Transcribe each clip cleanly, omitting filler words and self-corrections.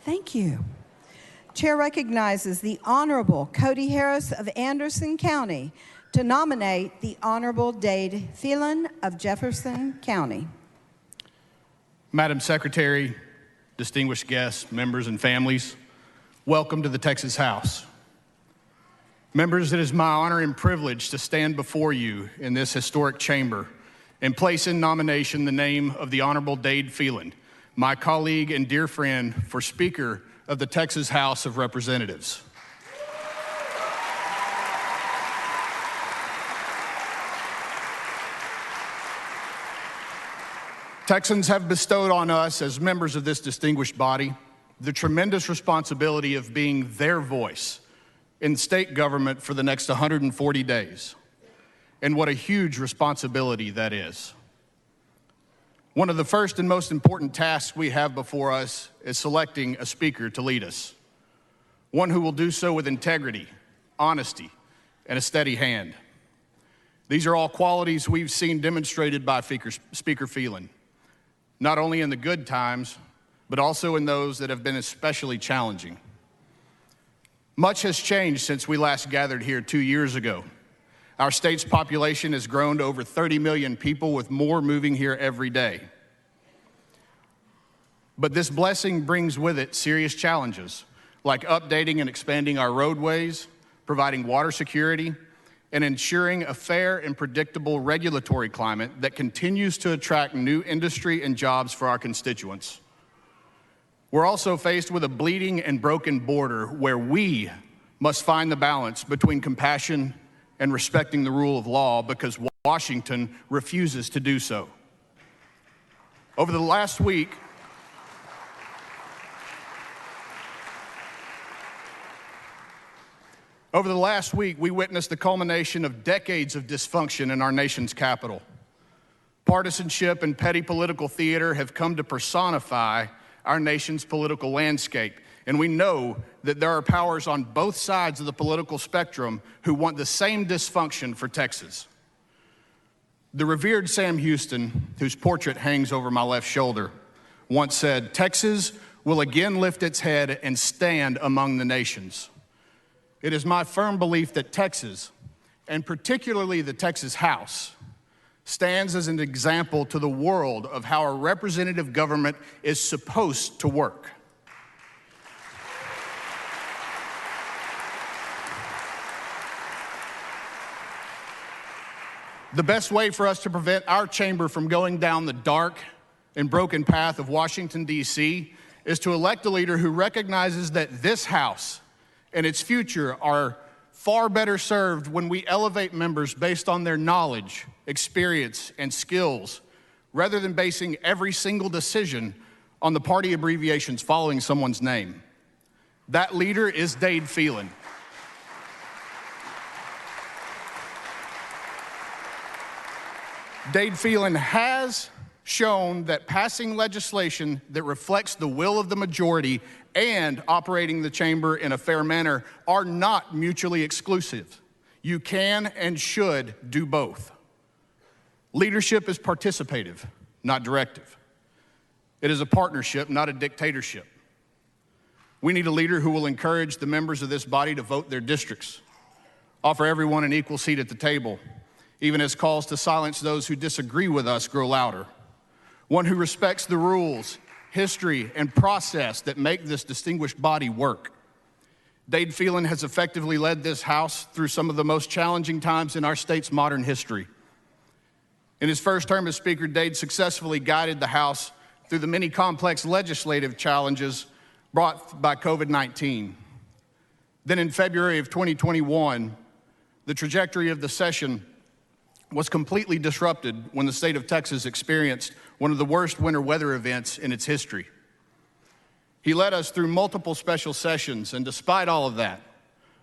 Thank you. Chair recognizes the Honorable Cody Harris of Anderson County to nominate the Honorable Dade Phelan of Jefferson County. Madam Secretary, distinguished guests, members, and families, welcome to the Texas House. Members, it is my honor and privilege to stand before you in this historic chamber and place in nomination the name of the Honorable Dade Phelan, my colleague and dear friend, for Speaker of the Texas House of Representatives. Texans have bestowed on us, as members of this distinguished body, the tremendous responsibility of being their voice in state government for the next 140 days. And what a huge responsibility that is. One of the first and most important tasks we have before us is selecting a speaker to lead us, one who will do so with integrity, honesty, and a steady hand. These are all qualities we've seen demonstrated by Speaker Phelan, not only in the good times, but also in those that have been especially challenging. Much has changed since we last gathered here 2 years ago. Our state's population has grown to over 30 million people, with more moving here every day. But this blessing brings with it serious challenges, like updating and expanding our roadways, providing water security, and ensuring a fair and predictable regulatory climate that continues to attract new industry and jobs for our constituents. We're also faced with a bleeding and broken border where we must find the balance between compassion and respecting the rule of law, because Washington refuses to do so. Over the last week, we witnessed the culmination of decades of dysfunction in our nation's capital. Partisanship and petty political theater have come to personify our nation's political landscape, and we know that there are powers on both sides of the political spectrum who want the same dysfunction for Texas. The revered Sam Houston, whose portrait hangs over my left shoulder, once said, "Texas will again lift its head and stand among the nations." It is my firm belief that Texas, and particularly the Texas House, stands as an example to the world of how a representative government is supposed to work. The best way for us to prevent our chamber from going down the dark and broken path of Washington, D.C., is to elect a leader who recognizes that this House and its future are far better served when we elevate members based on their knowledge, experience, and skills, rather than basing every single decision on the party abbreviations following someone's name. That leader is Dade Phelan. Dade Phelan has shown that passing legislation that reflects the will of the majority and operating the chamber in a fair manner are not mutually exclusive. You can and should do both. Leadership is participative, not directive. It is a partnership, not a dictatorship. We need a leader who will encourage the members of this body to vote their districts, offer everyone an equal seat at the table, even as calls to silence those who disagree with us grow louder. One who respects the rules, history, and process that make this distinguished body work. Dade Phelan has effectively led this House through some of the most challenging times in our state's modern history. In his first term as Speaker, Dade successfully guided the House through the many complex legislative challenges brought by COVID-19. Then in February of 2021, the trajectory of the session was completely disrupted when the state of Texas experienced one of the worst winter weather events in its history. He led us through multiple special sessions, and despite all of that,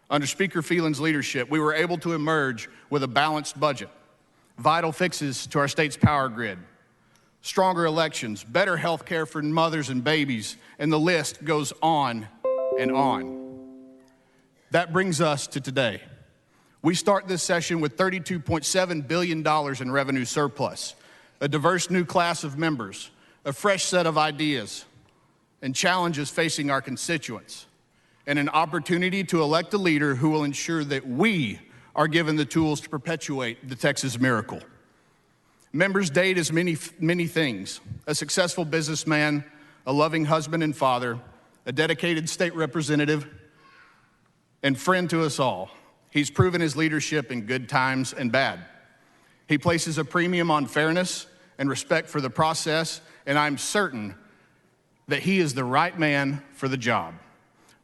under Speaker Phelan's leadership, we were able to emerge with a balanced budget, vital fixes to our state's power grid, stronger elections, better health care for mothers and babies, and the list goes on and on. That brings us to today. We start this session with $32.7 billion in revenue surplus, a diverse new class of members, a fresh set of ideas, and challenges facing our constituents, and an opportunity to elect a leader who will ensure that we are given the tools to perpetuate the Texas miracle. Members, Dade is many things: a successful businessman, a loving husband and father, a dedicated state representative, and friend to us all. He's proven his leadership in good times and bad. He places a premium on fairness and respect for the process, and I'm certain that he is the right man for the job.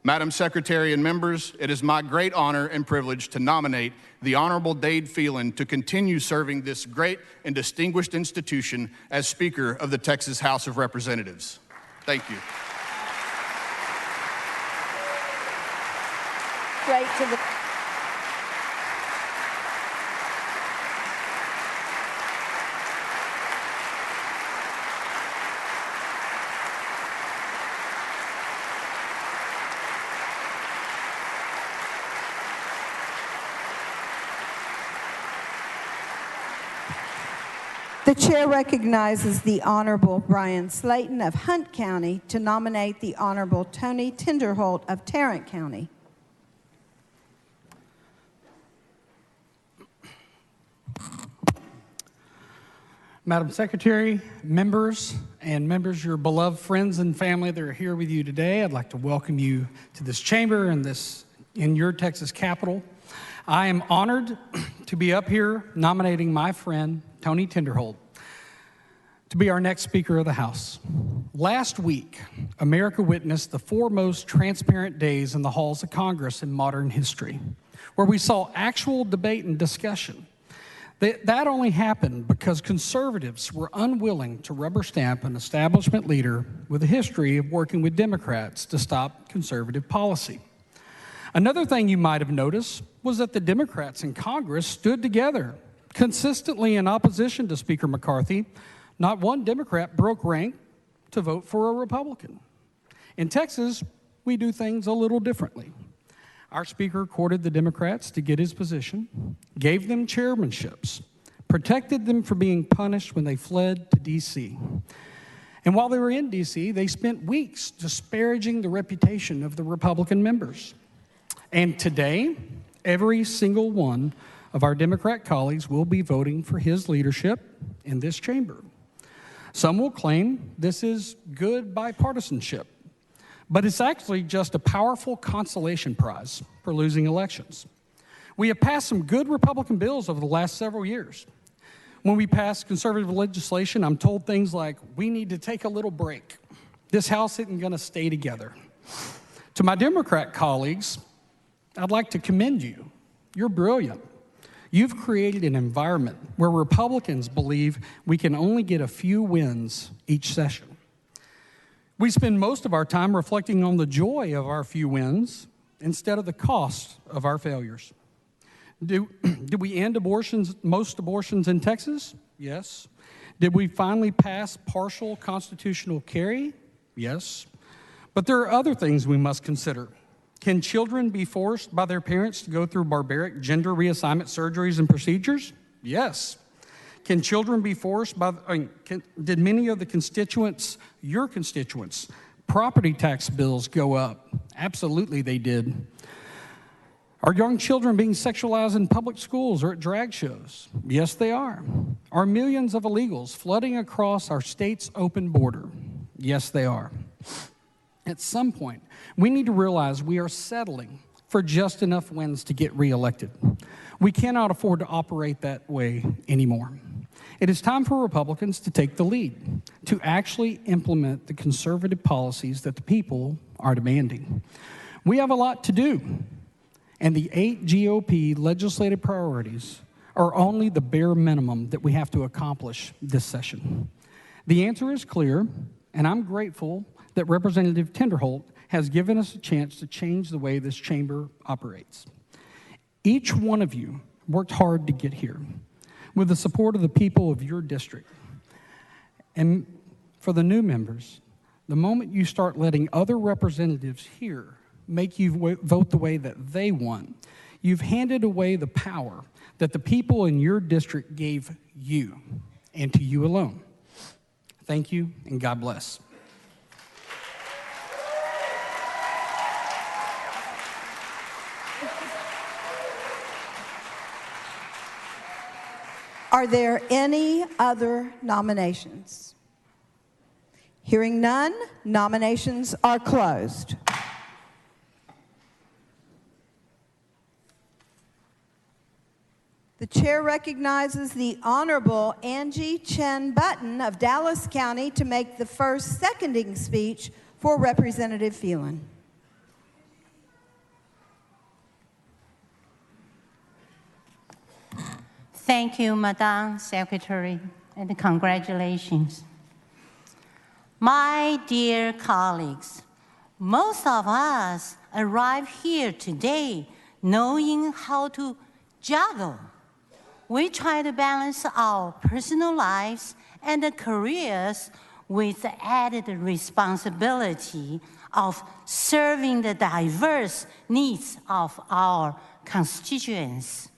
Madam Secretary and members, it is my great honor and privilege to nominate the Honorable Dade Phelan to continue serving this great and distinguished institution as Speaker of the Texas House of Representatives. Thank you. Great to the The chair recognizes the Honorable Brian Slayton of Hunt County to nominate the Honorable Tony Tinderholt of Tarrant County. Madam Secretary, members, your beloved friends and family that are here with you today, I'd like to welcome you to this chamber and in your Texas Capitol. I am honored to be up here nominating my friend, Tony Tinderholt, to be our next Speaker of the House. Last week, America witnessed the foremost transparent days in the halls of Congress in modern history, where we saw actual debate and discussion. That only happened because conservatives were unwilling to rubber stamp an establishment leader with a history of working with Democrats to stop conservative policy. Another thing you might have noticed was that the Democrats in Congress stood together, consistently in opposition to Speaker McCarthy. Not one Democrat broke rank to vote for a Republican. In Texas, we do things a little differently. Our Speaker courted the Democrats to get his position, gave them chairmanships, protected them from being punished when they fled to D.C. And while they were in D.C., they spent weeks disparaging the reputation of the Republican members. And today, every single one of our Democrat colleagues will be voting for his leadership in this chamber. Some will claim this is good bipartisanship, but it's actually just a powerful consolation prize for losing elections. We have passed some good Republican bills over the last several years. When we pass conservative legislation, I'm told things like, we need to take a little break. This House isn't going to stay together. To my Democrat colleagues, I'd like to commend you. You're brilliant. You've created an environment where Republicans believe we can only get a few wins each session. We spend most of our time reflecting on the joy of our few wins instead of the cost of our failures. Do we end most abortions in Texas? Yes. Did we finally pass partial constitutional carry? Yes. But there are other things we must consider. Can children be forced by their parents to go through barbaric gender reassignment surgeries and procedures? Yes. Can children be forced did many of the constituents, your constituents, property tax bills go up? Absolutely they did. Are young children being sexualized in public schools or at drag shows? Yes, they are. Are millions of illegals flooding across our state's open border? Yes, they are. At some point, we need to realize we are settling for just enough wins to get reelected. We cannot afford to operate that way anymore. It is time for Republicans to take the lead, to actually implement the conservative policies that the people are demanding. We have a lot to do, and the 8 GOP legislative priorities are only the bare minimum that we have to accomplish this session. The answer is clear, and I'm grateful that Representative Tinderholt has given us a chance to change the way this chamber operates. Each one of you worked hard to get here with the support of the people of your district. And for the new members, the moment you start letting other representatives here make you vote the way that they want, you've handed away the power that the people in your district gave you, and to you alone. Thank you, and God bless. Are there any other nominations? Hearing none, nominations are closed. The chair recognizes the Honorable Angie Chen Button of Dallas County to make the first seconding speech for Representative Phelan. Thank you, Madam Secretary, and congratulations. My dear colleagues, most of us arrive here today knowing how to juggle. We try to balance our personal lives and careers with the added responsibility of serving the diverse needs of our constituents.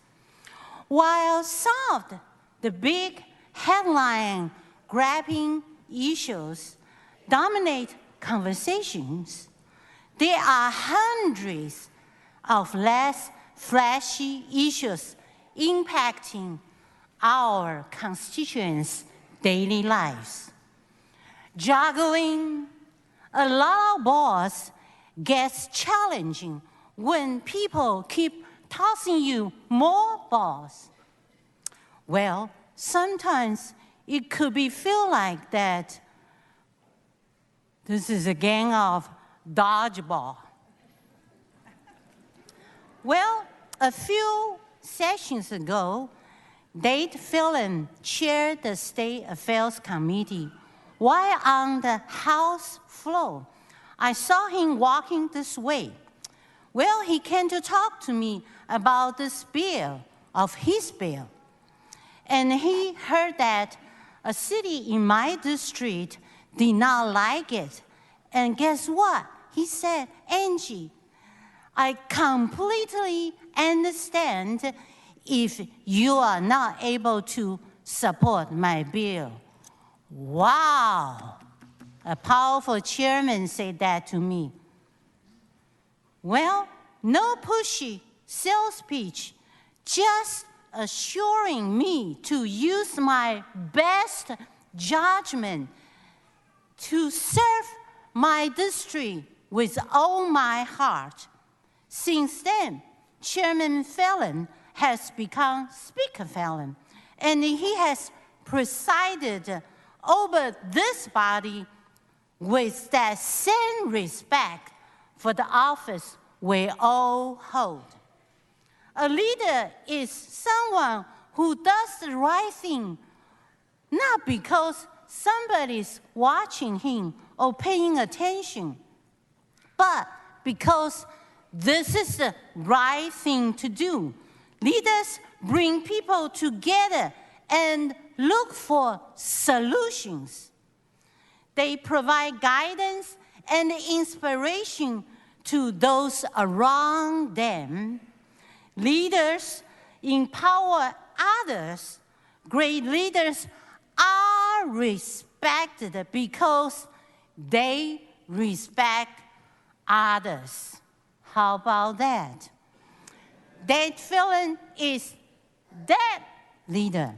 While some of the big headline-grabbing issues dominate conversations, there are hundreds of less flashy issues impacting our constituents' daily lives. Juggling a lot of balls gets challenging when people keep tossing you more balls. Well, sometimes it could feel like that this is a game of dodgeball. Well, a few sessions ago, Dade Phelan chaired the State Affairs Committee. While on the House floor, I saw him walking this way. Well, he came to talk to me about this bill, of his bill. And he heard that a city in my district did not like it. And guess what? He said, Angie, I completely understand if you are not able to support my bill. Wow! A powerful chairman said that to me. Well, no pushy sales pitch, just assuring me to use my best judgment to serve my district with all my heart. Since then, Chairman Phelan has become Speaker Phelan, and he has presided over this body with that same respect for the office we all hold. A leader is someone who does the right thing, not because somebody's watching him or paying attention, but because this is the right thing to do. Leaders bring people together and look for solutions. They provide guidance and inspiration to those around them. Leaders empower others. Great leaders are respected because they respect others. How about that? Dade Phelan is that leader.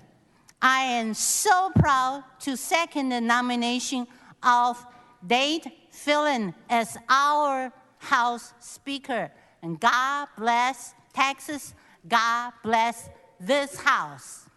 I am so proud to second the nomination of Dade Phelan as our House Speaker. And God bless Texas. God bless this House.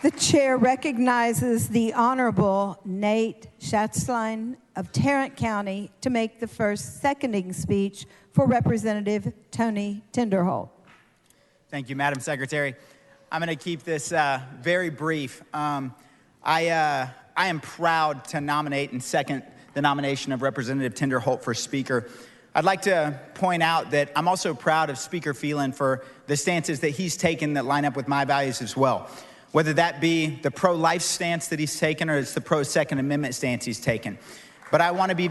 The chair recognizes the Honorable Nate Schatzlein of Tarrant County to make the first seconding speech for Representative Tony Tinderholt. Thank you, Madam Secretary. I'm going to keep this very brief. I am proud to nominate and second the nomination of Representative Tinderholt for Speaker. I'd like to point out that I'm also proud of Speaker Phelan for the stances that he's taken that line up with my values as well. Whether that be the pro-life stance that he's taken or it's the pro-Second Amendment stance he's taken. But I want to be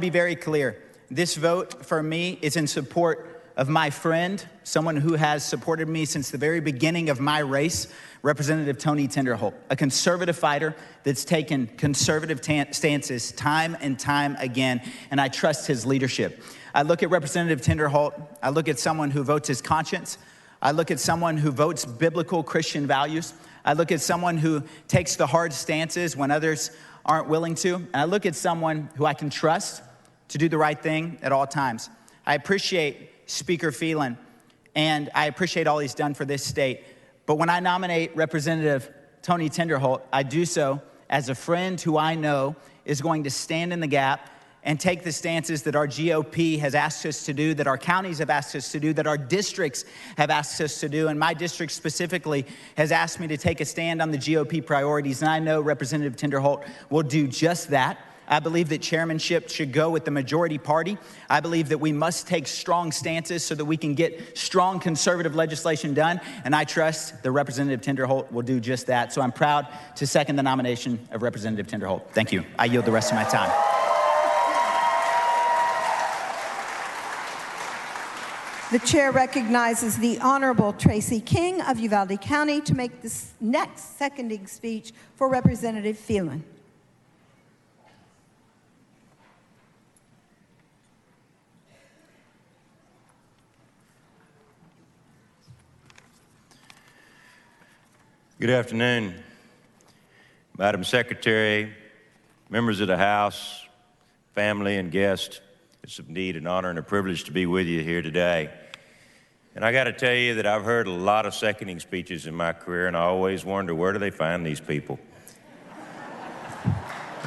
very clear. This vote for me is in support of my friend, someone who has supported me since the very beginning of my race, Representative Tony Tinderholt, a conservative fighter that's taken conservative stances time and time again, and I trust his leadership. I look at Representative Tinderholt, I look at someone who votes his conscience, I look at someone who votes biblical Christian values, I look at someone who takes the hard stances when others aren't willing to, and I look at someone who I can trust to do the right thing at all times. I appreciate Speaker Phelan, and I appreciate all he's done for this state. But when I nominate Representative Tony Tinderholt, I do so as a friend who I know is going to stand in the gap and take the stances that our GOP has asked us to do, that our counties have asked us to do, that our districts have asked us to do. And my district specifically has asked me to take a stand on the GOP priorities. And I know Representative Tinderholt will do just that. I believe that chairmanship should go with the majority party. I believe that we must take strong stances so that we can get strong conservative legislation done. And I trust that Representative Tinderholt will do just that. So I'm proud to second the nomination of Representative Tinderholt. Thank you. I yield the rest of my time. The chair recognizes the Honorable Tracy King of Uvalde County to make the next seconding speech for Representative Phelan. Good afternoon, Madam Secretary, members of the House, family, and guests. It's indeed an honor and a privilege to be with you here today. And I got to tell you that I've heard a lot of seconding speeches in my career, and I always wonder, where do they find these people?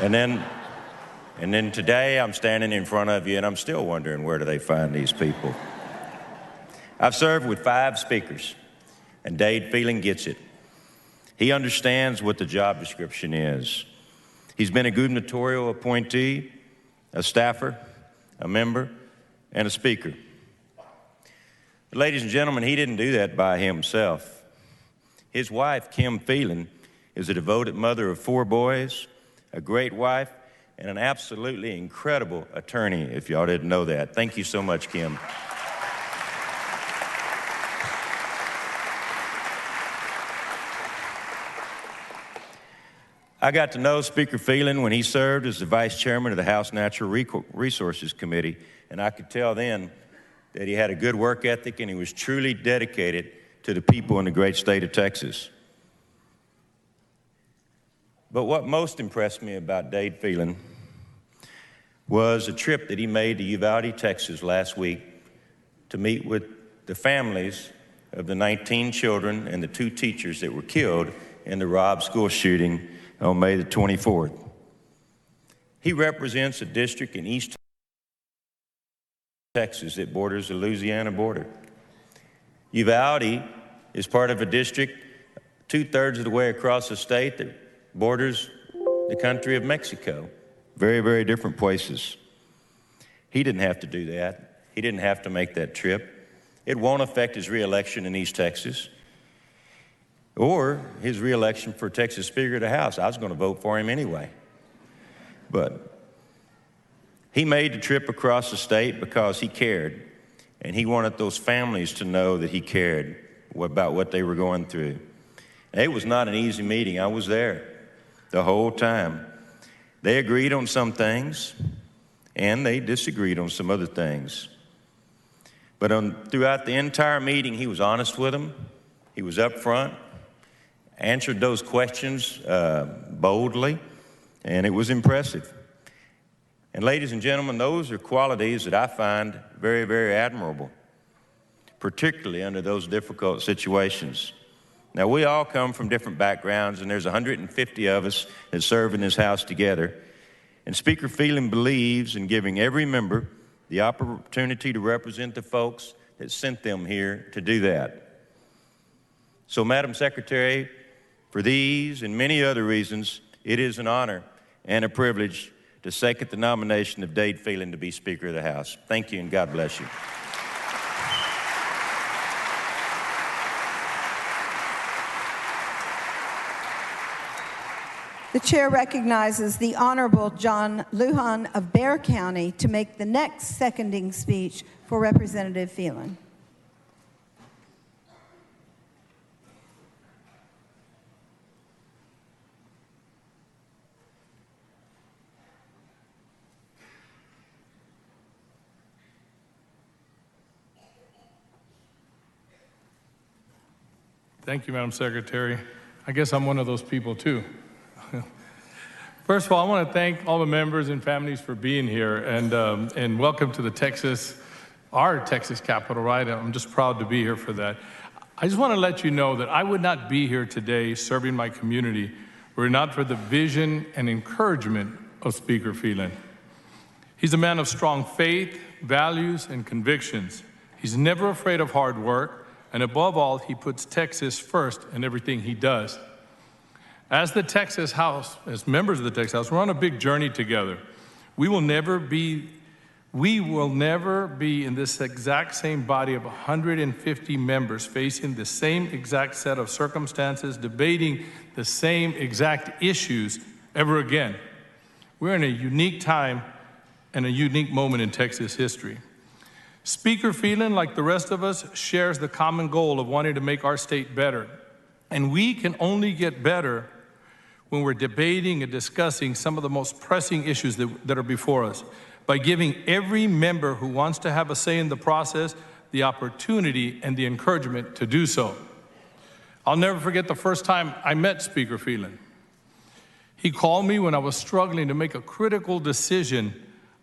And then today I'm standing in front of you, and I'm still wondering, where do they find these people? I've served with 5 speakers, and Dade Phelan gets it. He understands what the job description is. He's been a gubernatorial appointee, a staffer, a member, and a speaker. But ladies and gentlemen, he didn't do that by himself. His wife, Kim Phelan, is a devoted mother of 4 boys, a great wife, and an absolutely incredible attorney, if y'all didn't know that. Thank you so much, Kim. I got to know Speaker Phelan when he served as the vice chairman of the House Natural Resources Committee, and I could tell then that he had a good work ethic and he was truly dedicated to the people in the great state of Texas. But what most impressed me about Dade Phelan was a trip that he made to Uvalde, Texas last week to meet with the families of the 19 children and the 2 teachers that were killed in the Robb school shooting on May the 24th. He represents a district in East Texas that borders the Louisiana border. Uvalde is part of a district 2/3 of the way across the state that borders the country of Mexico. Very, very different places. He didn't have to do that. He didn't have to make that trip. It won't affect his reelection in East Texas or his reelection for Texas Speaker of the House. I was going to vote for him anyway. But he made the trip across the state because he cared, and he wanted those families to know that he cared about what they were going through. It was not an easy meeting. I was there the whole time. They agreed on some things, and they disagreed on some other things. But throughout the entire meeting, he was honest with them. He was up front, answered those questions boldly, and it was impressive. And ladies and gentlemen, those are qualities that I find very, very admirable, particularly under those difficult situations. Now, we all come from different backgrounds, and there's 150 of us that serve in this House together. And Speaker Phelan believes in giving every member the opportunity to represent the folks that sent them here to do that. So, Madam Secretary, for these and many other reasons, it is an honor and a privilege to second the nomination of Dade Phelan to be Speaker of the House. Thank you, and God bless you. The chair recognizes the Honorable John Lujan of Bexar County to make the next seconding speech for Representative Phelan. Thank you, Madam Secretary. I guess I'm one of those people too. First of all, I want to thank all the members and families for being here, and welcome to our Texas Capitol, right? I'm just proud to be here for that. I just want to let you know that I would not be here today serving my community were it not for the vision and encouragement of Speaker Phelan. He's a man of strong faith, values, and convictions. He's never afraid of hard work, and above all, he puts Texas first in everything he does. As the Texas House, as members of the Texas House, we're on a big journey together. We will never be in this exact same body of 150 members facing the same exact set of circumstances, debating the same exact issues ever again. We're in a unique time and a unique moment in Texas history. Speaker Phelan, like the rest of us, shares the common goal of wanting to make our state better. And we can only get better when we're debating and discussing some of the most pressing issues that are before us, by giving every member who wants to have a say in the process the opportunity and the encouragement to do so. I'll never forget the first time I met Speaker Phelan. He called me when I was struggling to make a critical decision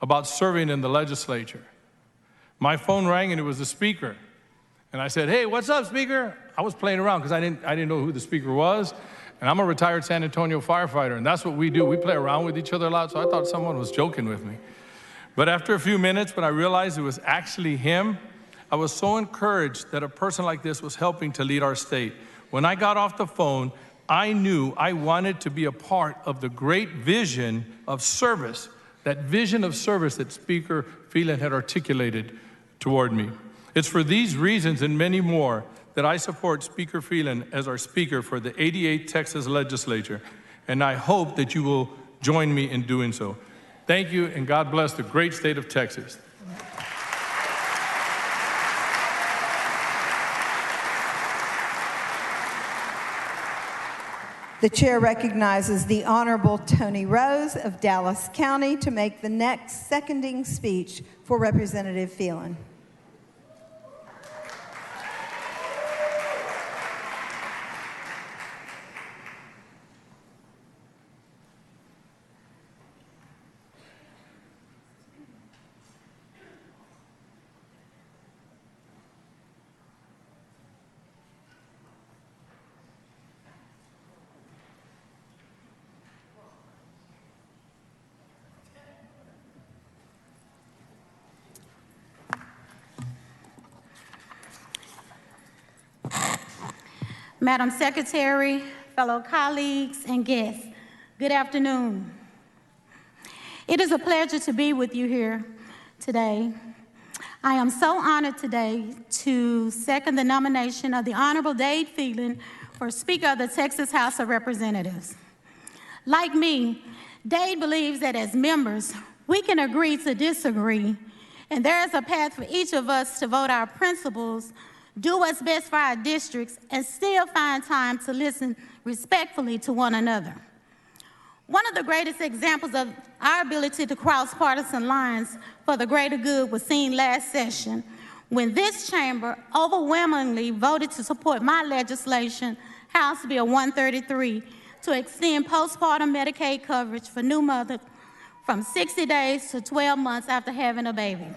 about serving in the legislature. My phone rang and it was the speaker. And I said, "Hey, what's up, Speaker?" I was playing around because I didn't know who the speaker was. And I'm a retired San Antonio firefighter, and that's what we do. We play around with each other a lot, so I thought someone was joking with me. But after a few minutes, when I realized it was actually him, I was so encouraged that a person like this was helping to lead our state. When I got off the phone, I knew I wanted to be a part of the great vision of service, that vision of service that Speaker Phelan had articulated toward me. It's for these reasons and many more that I support Speaker Phelan as our Speaker for the 88th Texas Legislature, and I hope that you will join me in doing so. Thank you, and God bless the great state of Texas. The chair recognizes the Honorable Tony Rose of Dallas County to make the next seconding speech for Representative Phelan. Madam Secretary, fellow colleagues, and guests, good afternoon. It is a pleasure to be with you here today. I am so honored today to second the nomination of the Honorable Dade Phelan for Speaker of the Texas House of Representatives. Like me, Dade believes that as members, we can agree to disagree, and there is a path for each of us to vote our principles, do what's best for our districts, and still find time to listen respectfully to one another. One of the greatest examples of our ability to cross partisan lines for the greater good was seen last session when this chamber overwhelmingly voted to support my legislation, House Bill 133, to extend postpartum Medicaid coverage for new mothers from 60 days to 12 months after having a baby.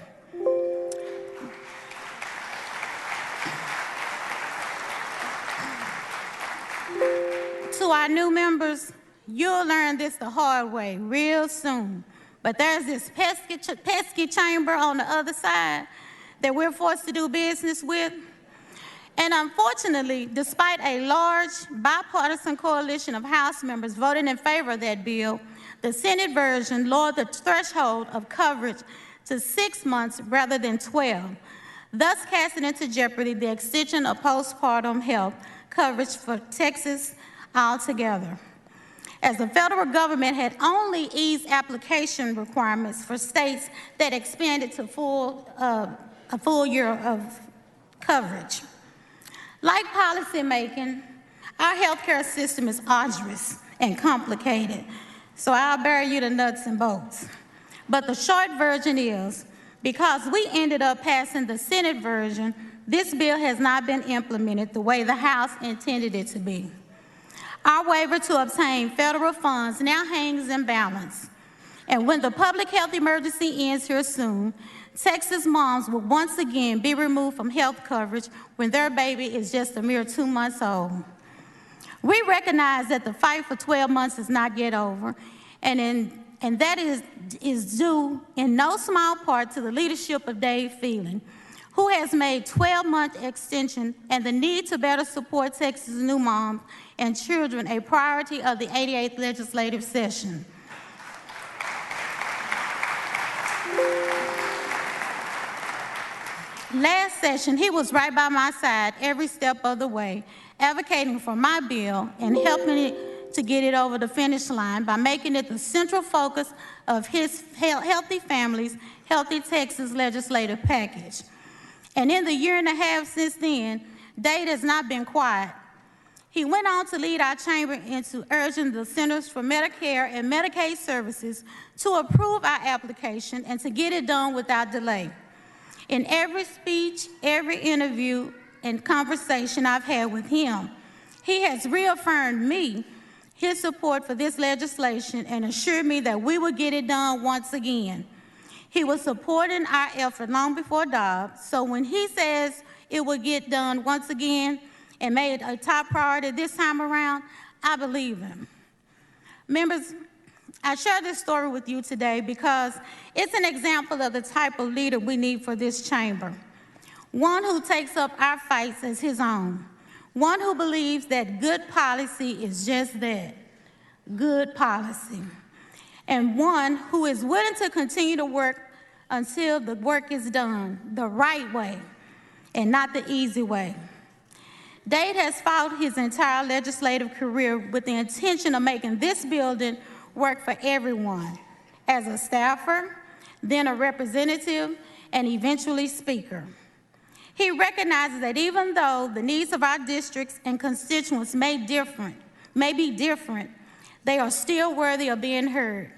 To our new members, you'll learn this the hard way real soon. But there's this pesky chamber on the other side that we're forced to do business with. And unfortunately, despite a large bipartisan coalition of House members voting in favor of that bill, the Senate version lowered the threshold of coverage to 6 months rather than 12, thus casting into jeopardy the extension of postpartum health coverage for Texas altogether. As the federal government had only eased application requirements for states that expanded to a full year of coverage. Like policymaking, our healthcare system is arduous and complicated, so I'll bear you the nuts and bolts. But the short version is, Because we ended up passing the Senate version, this bill has not been implemented the way the House intended it to be. Our waiver to obtain federal funds now hangs in balance. And when the public health emergency ends here soon, Texas moms will once again be removed from health coverage when their baby is just a mere 2 months old. We recognize that the fight for 12 months is not yet over, and that is due in no small part to the leadership of Dade Phelan, who has made 12-month extension and the need to better support Texas new moms and children a priority of the 88th legislative session. Last session, he was right by my side every step of the way, advocating for my bill and helping it to get it over the finish line by making it the central focus of his Healthy Families, Healthy Texas legislative package. And in the year and a half since then, Dade has not been quiet. He went on to lead our chamber into urging the Centers for Medicare and Medicaid Services to approve our application and to get it done without delay. In every speech, every interview, and conversation I've had with him, he has reaffirmed me his support for this legislation and assured me that we will get it done once again. He was supporting our effort long before Dobbs, so when he says it will get done once again and made it a top priority this time around, I believe him. Members, I share this story with you today because it's an example of the type of leader we need for this chamber. One who takes up our fights as his own. One who believes that good policy is just that, good policy. And one who is willing to continue to work until the work is done the right way and not the easy way. Dade has fought his entire legislative career with the intention of making this building work for everyone, as a staffer, then a representative, and eventually speaker. He recognizes that even though the needs of our districts and constituents may be different, they are still worthy of being heard.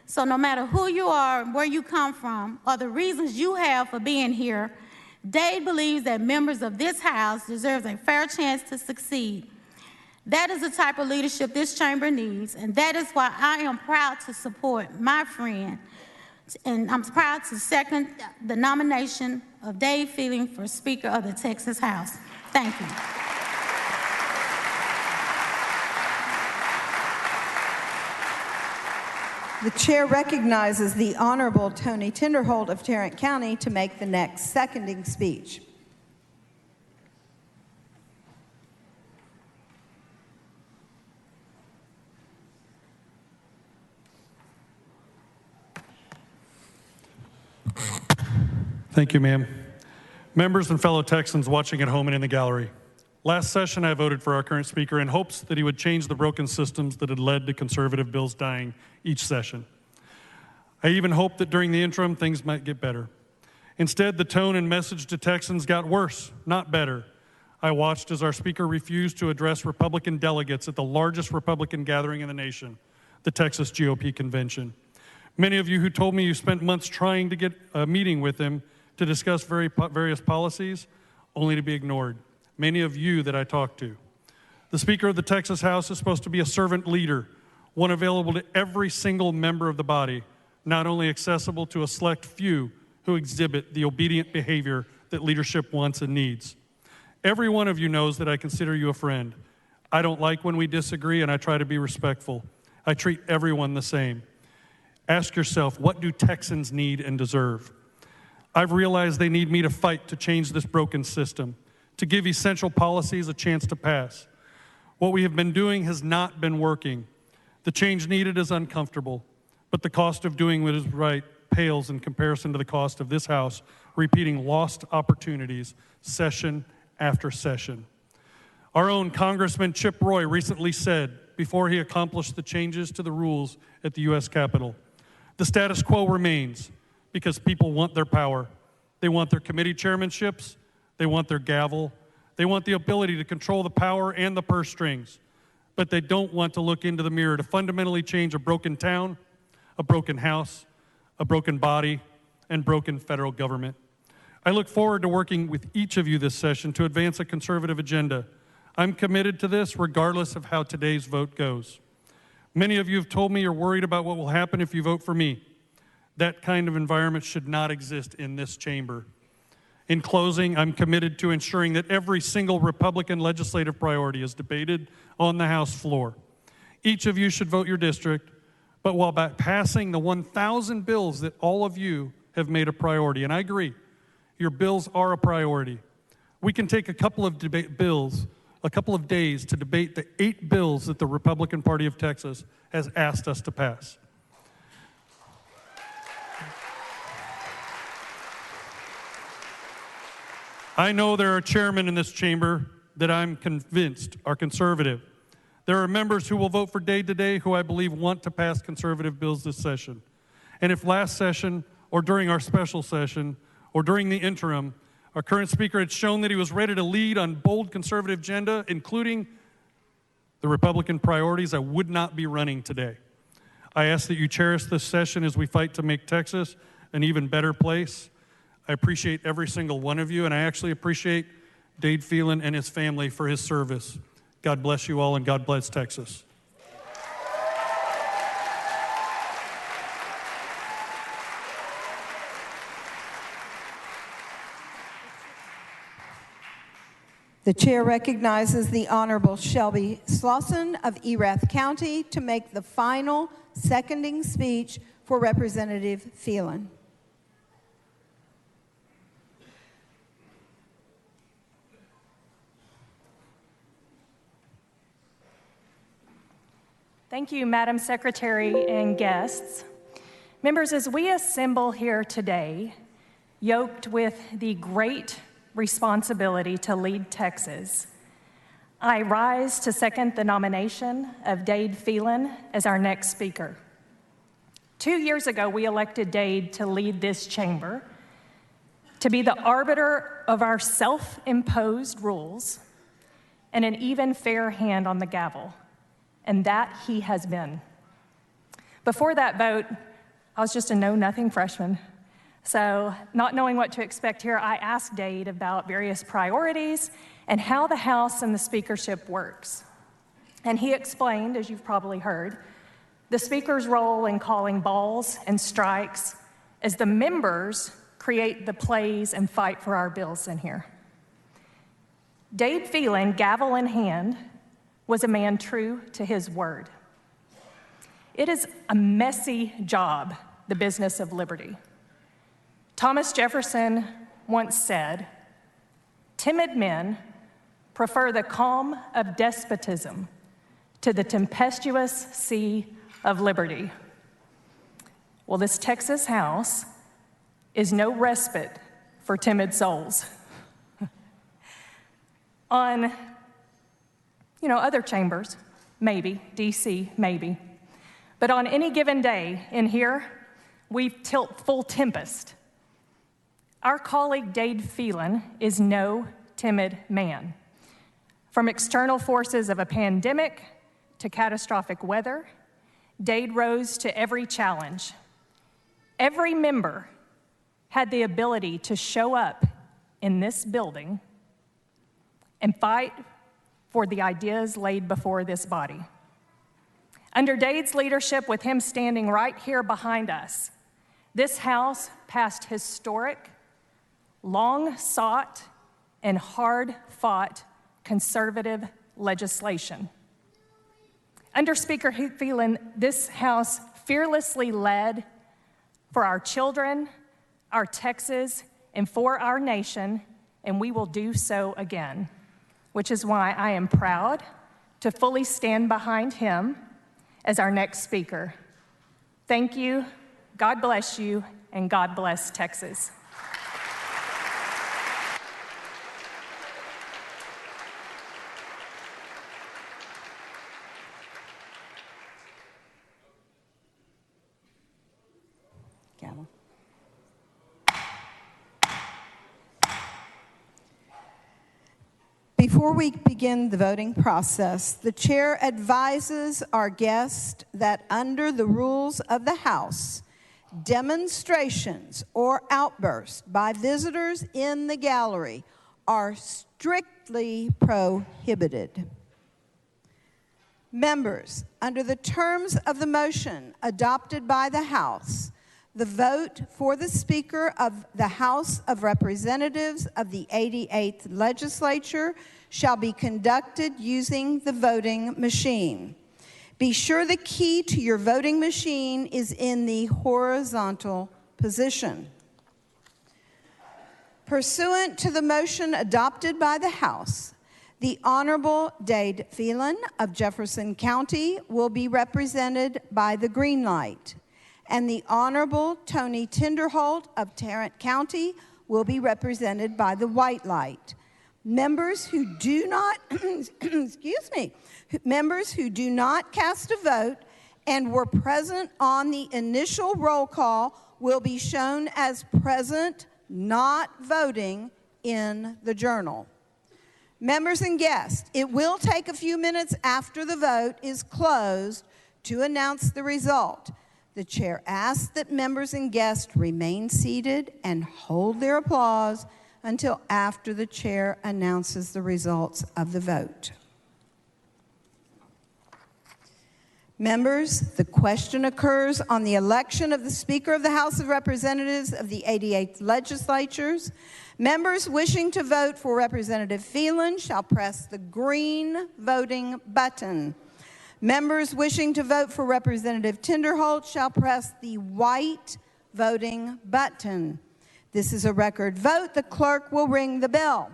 So no matter who you are, where you come from, or the reasons you have for being here, Dade believes that members of this House deserve a fair chance to succeed. That is the type of leadership this chamber needs, and that is why I am proud to support my friend, and I'm proud to second the nomination of Dade Phelan for Speaker of the Texas House. Thank you. The chair recognizes the Honorable Tony Tinderholt of Tarrant County to make the next seconding speech. Thank you, ma'am. Members and fellow Texans watching at home and in the gallery. Last session, I voted for our current speaker in hopes that he would change the broken systems that had led to conservative bills dying each session. I even hoped that during the interim, things might get better. Instead, the tone and message to Texans got worse, not better. I watched as our speaker refused to address Republican delegates at the largest Republican gathering in the nation, the Texas GOP convention. Many of you who told me you spent months trying to get a meeting with him to discuss various policies, only to be ignored. Many of you that I talked to. The Speaker of the Texas House is supposed to be a servant leader, one available to every single member of the body, not only accessible to a select few who exhibit the obedient behavior that leadership wants and needs. Every one of you knows that I consider you a friend. I don't like when we disagree, and I try to be respectful. I treat everyone the same. Ask yourself, what do Texans need and deserve? I've realized they need me to fight to change this broken system, to give essential policies a chance to pass. What we have been doing has not been working. The change needed is uncomfortable, but the cost of doing what is right pales in comparison to the cost of this House repeating lost opportunities session after session. Our own Congressman Chip Roy recently said, before he accomplished the changes to the rules at the U.S. Capitol, the status quo remains because people want their power. They want their committee chairmanships. They want their gavel. They want the ability to control the power and the purse strings. But they don't want to look into the mirror to fundamentally change a broken town, a broken house, a broken body, and broken federal government. I look forward to working with each of you this session to advance a conservative agenda. I'm committed to this regardless of how today's vote goes. Many of you have told me you're worried about what will happen if you vote for me. That kind of environment should not exist in this chamber. In closing, I'm committed to ensuring that every single Republican legislative priority is debated on the House floor. Each of you should vote your district, but while passing the 1,000 bills that all of you have made a priority, and I agree, your bills are a priority. We can take a couple of days to debate the 8 bills that the Republican Party of Texas has asked us to pass. I know there are chairmen in this chamber that I'm convinced are conservative. There are members who will vote for Dade today who I believe want to pass conservative bills this session. And if last session or during our special session or during the interim, our current speaker had shown that he was ready to lead on bold conservative agenda, including the Republican priorities, I would not be running today. I ask that you cherish this session as we fight to make Texas an even better place. I appreciate every single one of you, and I actually appreciate Dade Phelan and his family for his service. God bless you all, and God bless Texas. The chair recognizes the Honorable Shelby Slauson of Erath County to make the final seconding speech for Representative Phelan. Thank you, Madam Secretary and guests. Members, as we assemble here today, yoked with the great responsibility to lead Texas, I rise to second the nomination of Dade Phelan as our next speaker. 2 years ago, we elected Dade to lead this chamber, to be the arbiter of our self-imposed rules and an even fair hand on the gavel. And that he has been. Before that vote, I was just a know-nothing freshman. So not knowing what to expect here, I asked Dade about various priorities and how the House and the speakership works. And he explained, as you've probably heard, the speaker's role in calling balls and strikes as the members create the plays and fight for our bills in here. Dade Phelan, gavel in hand, was a man true to his word. It is a messy job, the business of liberty. Thomas Jefferson once said, "Timid men prefer the calm of despotism to the tempestuous sea of liberty." Well, this Texas House is no respite for timid souls. On other chambers, maybe, DC, maybe. But on any given day in here, we tilt full tempest. Our colleague Dade Phelan is no timid man. From external forces of a pandemic to catastrophic weather, Dade rose to every challenge. Every member had the ability to show up in this building and fight for the ideas laid before this body. Under Dade's leadership, with him standing right here behind us, this House passed historic, long-sought, and hard-fought conservative legislation. Under Speaker Phelan, this House fearlessly led for our children, our Texas, and for our nation, and we will do so again. Which is why I am proud to fully stand behind him as our next speaker. Thank you, God bless you, and God bless Texas. Gavel. Before we begin the voting process, the chair advises our guest that under the rules of the House, Demonstrations or outbursts by visitors in the gallery are strictly prohibited. Members, under the terms of the motion adopted by the House, the vote for the Speaker of the House of Representatives of the 88th Legislature shall be conducted using the voting machine. Be sure the key to your voting machine is in the horizontal position. Pursuant to the motion adopted by the House, the Honorable Dade Phelan of Jefferson County will be represented by the green light, and the Honorable Tony Tinderholt of Tarrant County will be represented by the white light. Members who do not, members who do not cast a vote and were present on the initial roll call will be shown as present, not voting, in the journal. Members and guests, it will take a few minutes after the vote is closed to announce the result. The chair asks that members and guests remain seated and hold their applause until after the chair announces the results of the vote. Members, the question occurs on the election of the Speaker of the House of Representatives of the 88th Legislatures. Members wishing to vote for Representative Phelan shall press the green voting button. Members wishing to vote for Representative Tinderholt shall press the white voting button. This is a record vote. The clerk will ring the bell.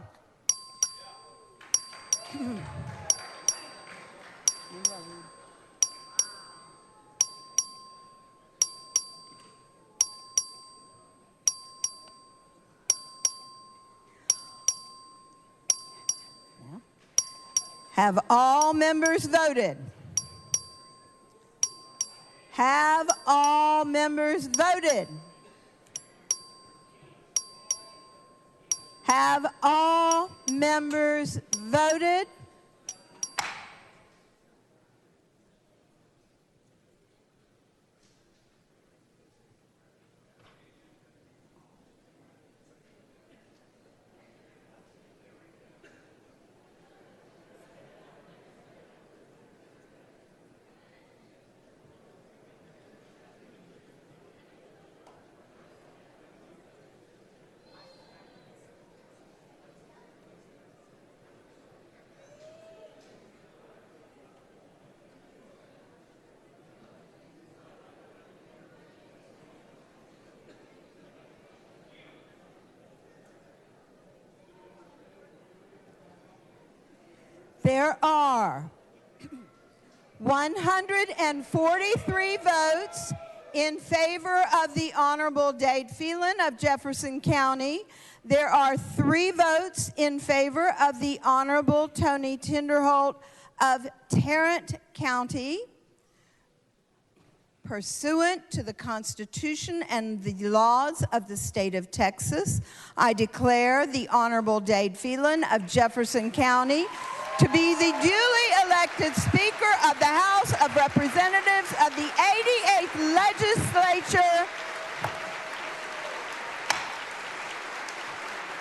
Have all members voted? Have all members voted? Have all members voted? There are 143 votes in favor of the Honorable Dade Phelan of Jefferson County. There are 3 votes in favor of the Honorable Tony Tinderholt of Tarrant County. Pursuant to the Constitution and the laws of the state of Texas, I declare the Honorable Dade Phelan of Jefferson County to be the duly elected Speaker of the House of Representatives of the 88th Legislature